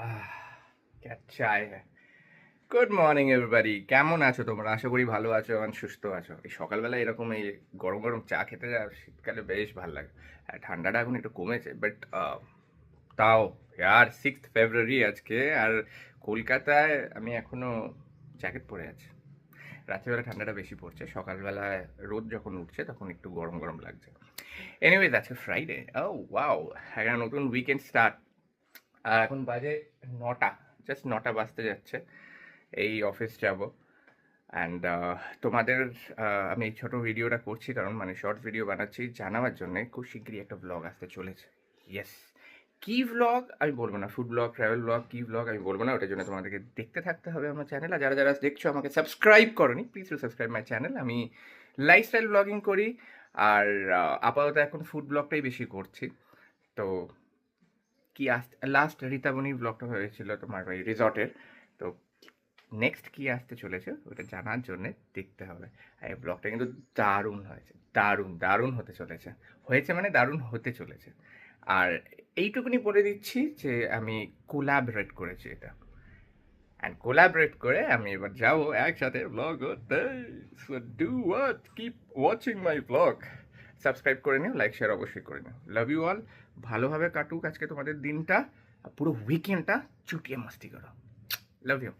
क्या चाय है। গুড মর্নিং এভরিবাডি, কেমন আছো তোমরা? আশা করি ভালো আছো এবং সুস্থ আছো। এই সকালবেলা এরকম এই গরম গরম চা খেতে যা শীতকালে বেশ ভালো লাগে। আর ঠান্ডাটা এখন একটু কমেছে, বাট তাও ইয়ার 6 ফেব্রুয়ারি আজকে। আর কলকাতায় আমি এখনো জ্যাকেট পরে আছি। রাত্রিবেলা ঠান্ডাটা বেশি পড়ছে, সকালবেলায় রোদ যখন উঠছে তখন একটু গরম গরম লাগছে। এনিওয়েজ, আজকে ফ্রাইডে। ও ওয়াও, একটা নতুন উইকেন্ড স্টার্ট। এখন বাজে 9টা, জাস্ট 9টা বাজতে যাচ্ছে। এই অফিস যাব। অ্যান্ড তোমাদের আমি এই ছোটো ভিডিওটা করছি কারণ মানে শর্ট ভিডিও বানাচ্ছি জানাবার জন্য খুব শিগগিরই একটা ব্লগ আসতে চলেছে। ইয়েস, কী ভ্লগ আমি বলবো না, ফুড ব্লগ, ট্রাভেল ব্লগ, কী ভ্লগ আমি বলবো না, ওটার জন্য তোমাদেরকে দেখতে থাকতে হবে আমার চ্যানেল। আর যারা যারা দেখছো আমাকে সাবস্ক্রাইব করনি, please to subscribe my channel. আমি লাইফস্টাইল ব্লগিং করি। আর আপাতত এখন ফুড ব্লগটাই বেশি করছি। তো কি লাস্ট রীতাবনি ব্লগটা হয়েছিল তোমার ওই রিসর্টের। তো নেক্সট কি আসতে চলেছে ওটা জানার জন্য দেখতে হবে। আর এই ব্লগটা কিন্তু দারুণ হয়েছে, দারুণ দারুণ হতে চলেছে। হয়েছে মানে দারুণ হতে চলেছে। আর এইটুকুনি বলে দিচ্ছি যে আমি কোলাবরেট করেছি এটা, অ্যান্ড কোলাবরেট করে আমি এবার যাবো একসাথে ব্লগ করতে। So do what, keep watching my blog. Subscribe করে নিও, লাইক শেয়ার অবশ্যই করে নিও। Love you all. ভালোভাবে কাটুক আজকে তোমাদের দিনটা, আর পুরো উইকেন্ডটা চুটিয়ে মাস্তি করো। Love you.